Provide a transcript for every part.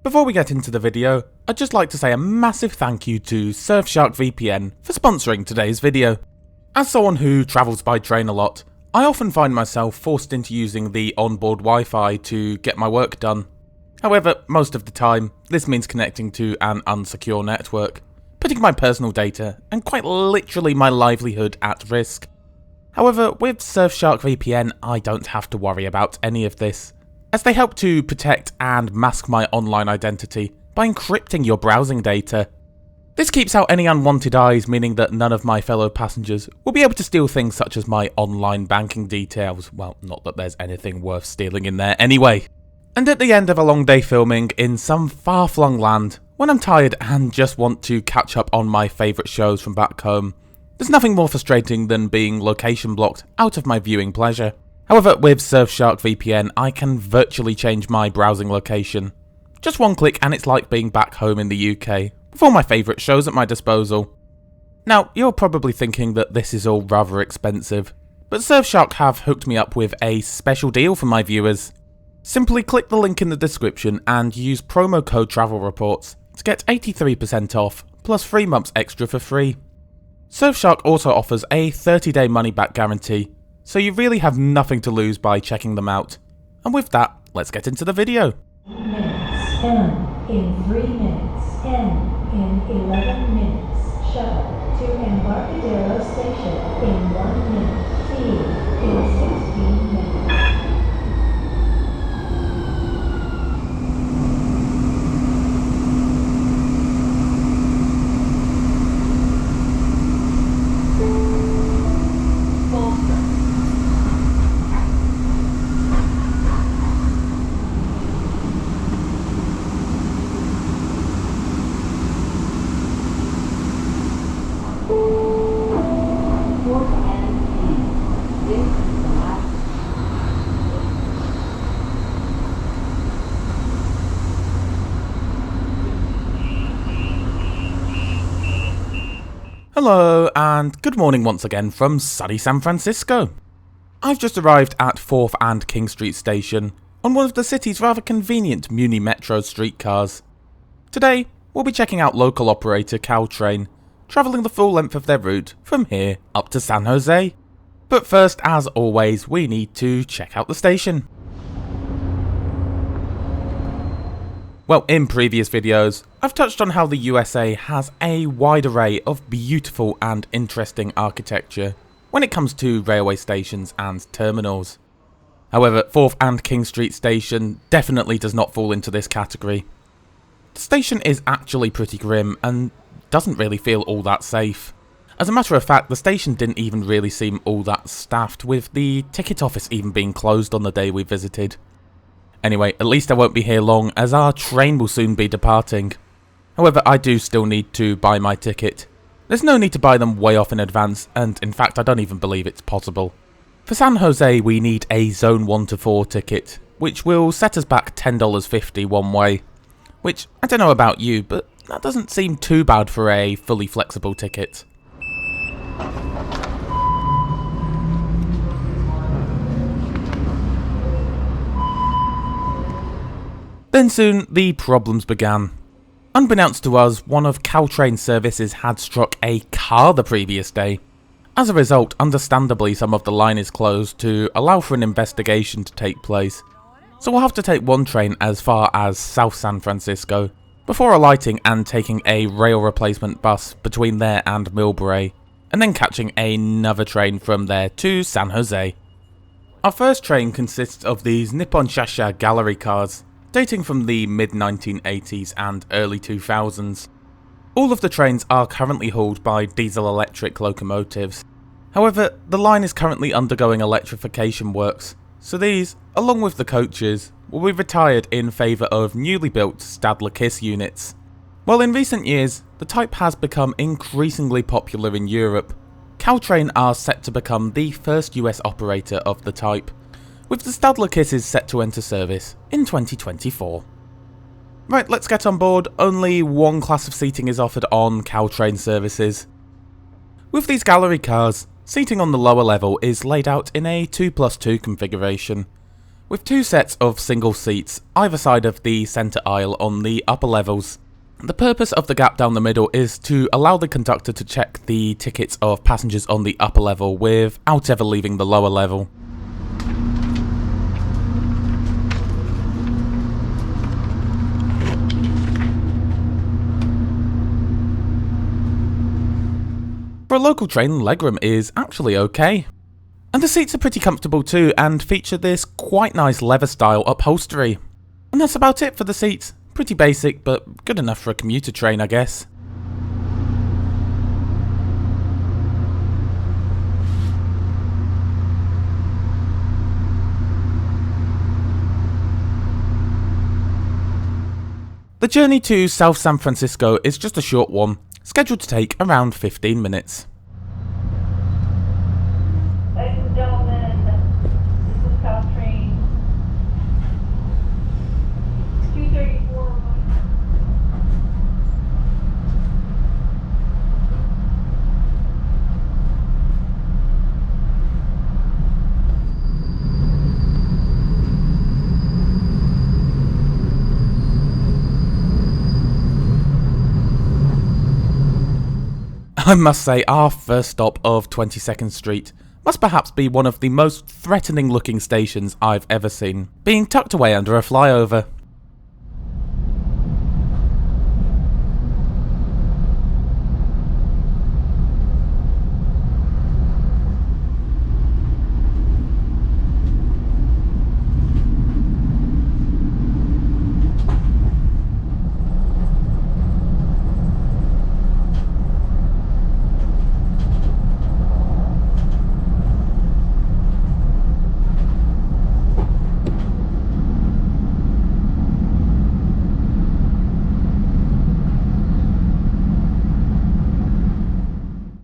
Before we get into the video, I'd just like to say a massive thank you to Surfshark VPN for sponsoring today's video. As someone who travels by train a lot, I often find myself forced into using the onboard Wi-Fi to get my work done. However, most of the time, this means connecting to an unsecure network, putting my personal data and quite literally my livelihood at risk. However, with Surfshark VPN, I don't have to worry about any of this, as they help to protect and mask my online identity by encrypting your browsing data. This keeps out any unwanted eyes, meaning that none of my fellow passengers will be able to steal things such as my online banking details. Well, not that there's anything worth stealing in there anyway. And at the end of a long day filming in some far-flung land, when I'm tired and just want to catch up on my favourite shows from back home, there's nothing more frustrating than being location blocked out of my viewing pleasure. However, with Surfshark VPN, I can virtually change my browsing location. Just one click and it's like being back home in the UK, with all my favourite shows at my disposal. Now, you're probably thinking that this is all rather expensive, but Surfshark have hooked me up with a special deal for my viewers. Simply click the link in the description and use promo code TRAVELREPORTS to get 83% off, plus 3 months extra for free. Surfshark also offers a 30-day money-back guarantee, so you really have nothing to lose by checking them out. And with that, let's get into the video. Minutes, M in 3 minutes, N in 11 minutes, shuttle to Embarcadero Station in 1 minute, T in 16 minutes. Hello, and good morning once again from sunny San Francisco. I've just arrived at 4th and King Street Station on one of the city's rather convenient Muni Metro streetcars. Today, we'll be checking out local operator CalTrain, travelling the full length of their route from here up to San Jose. But first, as always, we need to check out the station. Well, in previous videos, I've touched on how the USA has a wide array of beautiful and interesting architecture when it comes to railway stations and terminals. However, 4th and King Street Station definitely does not fall into this category. The station is actually pretty grim and doesn't really feel all that safe. As a matter of fact, the station didn't even really seem all that staffed, with the ticket office even being closed on the day we visited. Anyway, at least I won't be here long, as our train will soon be departing. However, I do still need to buy my ticket. There's no need to buy them way off in advance, and in fact I don't even believe it's possible. For San Jose we need a Zone 1 to 4 ticket, which will set us back $10.50 one way. Which, I don't know about you, but that doesn't seem too bad for a fully flexible ticket. Then soon, the problems began. Unbeknownst to us, one of CalTrain's services had struck a car the previous day. As a result, understandably, some of the line is closed to allow for an investigation to take place. So we'll have to take one train as far as South San Francisco, before alighting and taking a rail replacement bus between there and Millbrae, and then catching another train from there to San Jose. Our first train consists of these Nippon Shasha gallery cars, dating from the mid-1980s and early 2000s. All of the trains are currently hauled by diesel-electric locomotives. However, the line is currently undergoing electrification works, so these, along with the coaches, will be retired in favour of newly built Stadler Kiss units. While in recent years, the type has become increasingly popular in Europe, CalTrain are set to become the first US operator of the type, with the Stadler Kisses set to enter service in 2024. Right, let's get on board. Only one class of seating is offered on CalTrain services. With these gallery cars, seating on the lower level is laid out in a 2+2 configuration, with 2 sets of single seats either side of the centre aisle on the upper levels. The purpose of the gap down the middle is to allow the conductor to check the tickets of passengers on the upper level without ever leaving the lower level. For a local train, legroom is actually okay. And the seats are pretty comfortable too, and feature this quite nice leather style upholstery. And that's about it for the seats. Pretty basic, but good enough for a commuter train, I guess. The journey to South San Francisco is just a short one, scheduled to take around 15 minutes. Ladies and gentlemen, this is CalTrain 234. I must say, our first stop of 22nd Street must perhaps be one of the most threatening looking stations I've ever seen, being tucked away under a flyover.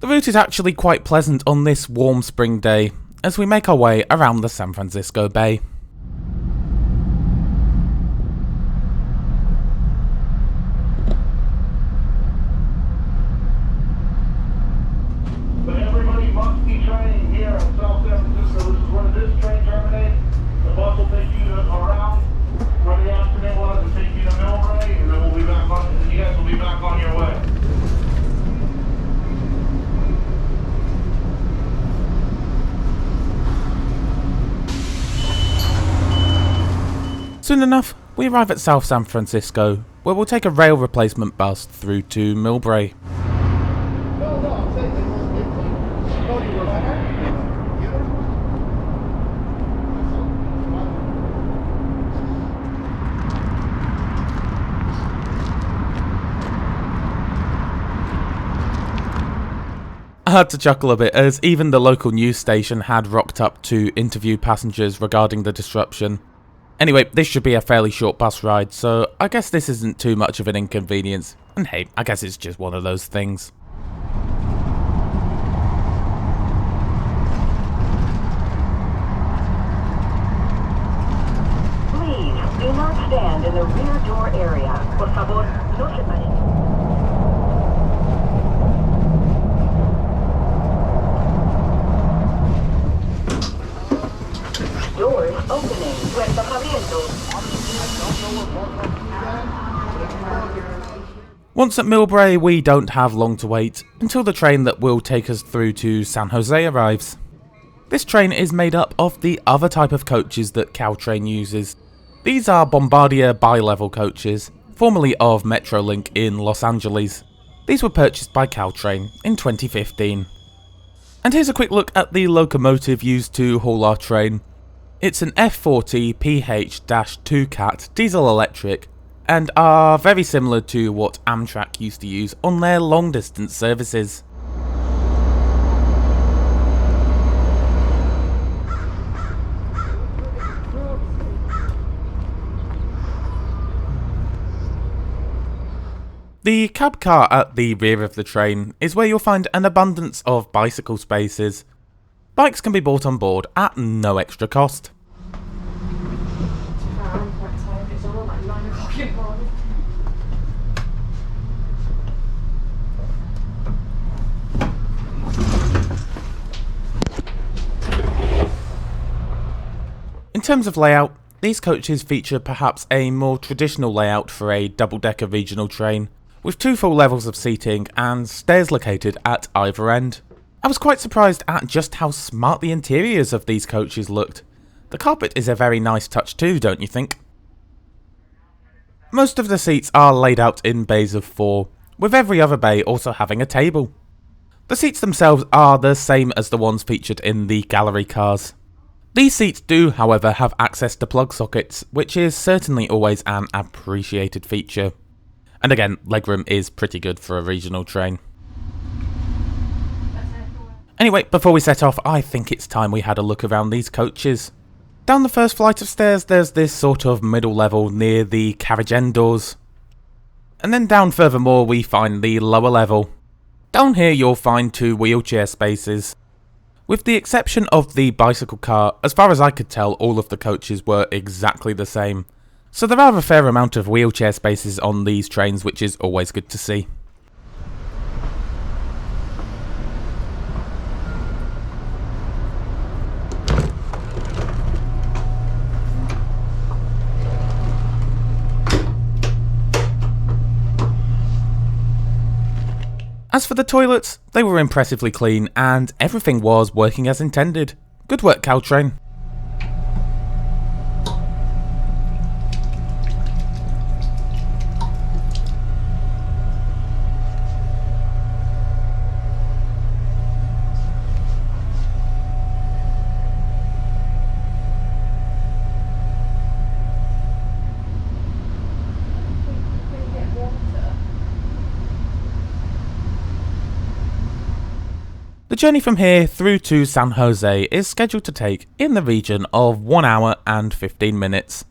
The route is actually quite pleasant on this warm spring day, as we make our way around the San Francisco Bay. But everybody must be trained here in South San Francisco. This is where this train terminates. The bus will take you around where the accident was and take you to Millbrae, and then we'll be back on, and you guys will be back on your way. Soon enough, we arrive at South San Francisco, where we'll take a rail replacement bus through to Millbrae. I had to chuckle a bit, as even the local news station had rocked up to interview passengers regarding the disruption. Anyway, this should be a fairly short bus ride, so I guess this isn't too much of an inconvenience. And hey, I guess it's just one of those things. Please do not stand in the rear door area. Por favor, no se paren. Doors opening. Puertas abriendo. Once at Millbrae, we don't have long to wait until the train that will take us through to San Jose arrives. This train is made up of the other type of coaches that CalTrain uses. These are Bombardier bi-level coaches, formerly of Metrolink in Los Angeles. These were purchased by CalTrain in 2015. And here's a quick look at the locomotive used to haul our train. It's an F40 PH-2 Cat diesel electric, and are very similar to what Amtrak used to use on their long distance services. The cab car at the rear of the train is where you'll find an abundance of bicycle spaces. Bikes can be bought on board at no extra cost. In terms of layout, these coaches feature perhaps a more traditional layout for a double-decker regional train, with 2 full levels of seating and stairs located at either end. I was quite surprised at just how smart the interiors of these coaches looked. The carpet is a very nice touch too, don't you think? Most of the seats are laid out in bays of 4, with every other bay also having a table. The seats themselves are the same as the ones featured in the gallery cars. These seats do, however, have access to plug sockets, which is certainly always an appreciated feature. And again, legroom is pretty good for a regional train. Anyway, before we set off, I think it's time we had a look around these coaches. Down the first flight of stairs, there's this sort of middle level near the carriage end doors. And then down furthermore, we find the lower level. Down here you'll find 2 wheelchair spaces. With the exception of the bicycle car, as far as I could tell, all of the coaches were exactly the same. So there are a fair amount of wheelchair spaces on these trains, which is always good to see. As for the toilets, they were impressively clean and everything was working as intended. Good work, CalTrain. The journey from here through to San Jose is scheduled to take in the region of 1 hour and 15 minutes.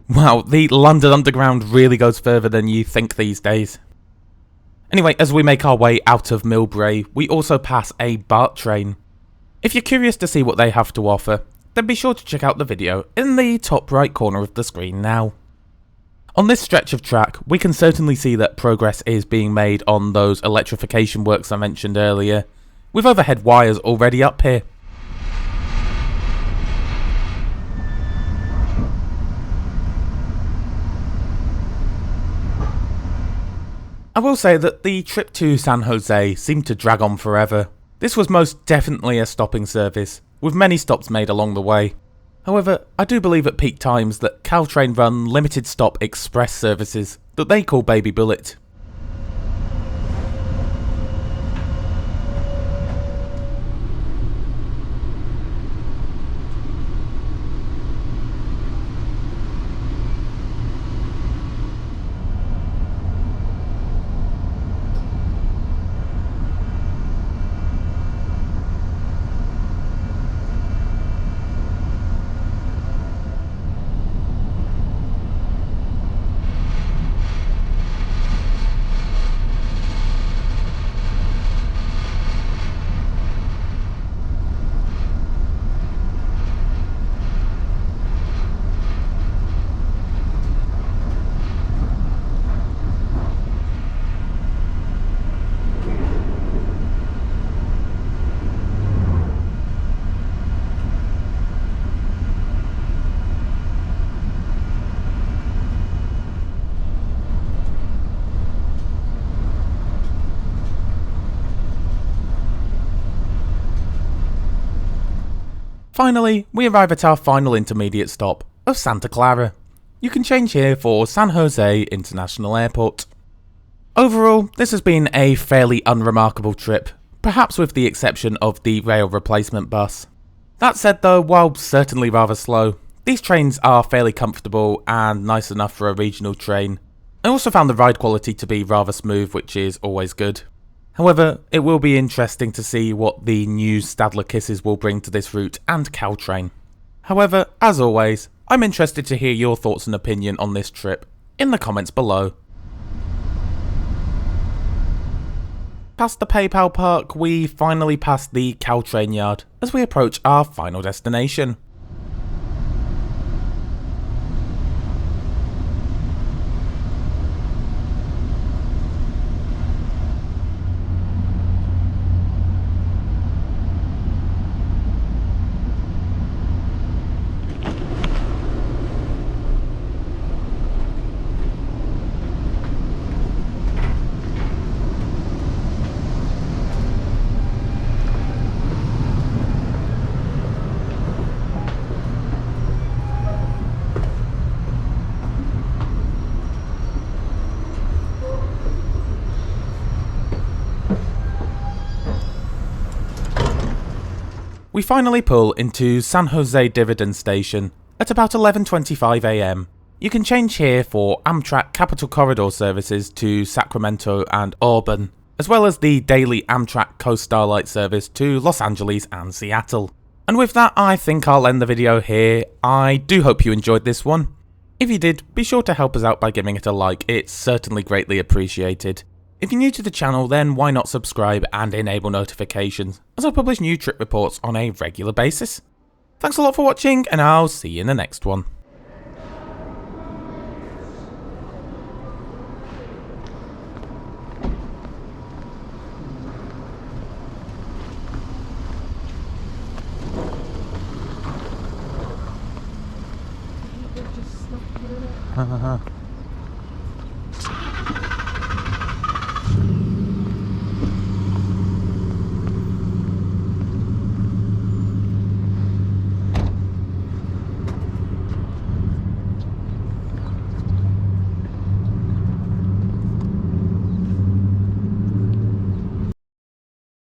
Wow, the London Underground really goes further than you think these days. Anyway, as we make our way out of Millbrae, we also pass a BART train. If you're curious to see what they have to offer, then be sure to check out the video in the top right corner of the screen now. On this stretch of track, we can certainly see that progress is being made on those electrification works I mentioned earlier, with overhead wires already up here. I will say that the trip to San Jose seemed to drag on forever. This was most definitely a stopping service, with many stops made along the way. However, I do believe at peak times that CalTrain run limited stop express services that they call Baby Bullet. Finally, we arrive at our final intermediate stop of Santa Clara. You can change here for San Jose International Airport. Overall, this has been a fairly unremarkable trip, perhaps with the exception of the rail replacement bus. That said though, while certainly rather slow, these trains are fairly comfortable and nice enough for a regional train. I also found the ride quality to be rather smooth, which is always good. However, it will be interesting to see what the new Stadler Kisses will bring to this route and CalTrain. However, as always, I'm interested to hear your thoughts and opinion on this trip in the comments below. Past the PayPal Park, we finally pass the CalTrain yard as we approach our final destination. We finally pull into San Jose Diridon station at about 11:25 AM. You can change here for Amtrak Capital Corridor services to Sacramento and Auburn, as well as the daily Amtrak Coast Starlight service to Los Angeles and Seattle. And with that, I think I'll end the video here. I do hope you enjoyed this one. If you did, be sure to help us out by giving it a like, it's certainly greatly appreciated. If you're new to the channel, then why not subscribe and enable notifications, as I publish new trip reports on a regular basis. Thanks a lot for watching, and I'll see you in the next one. Hahaha.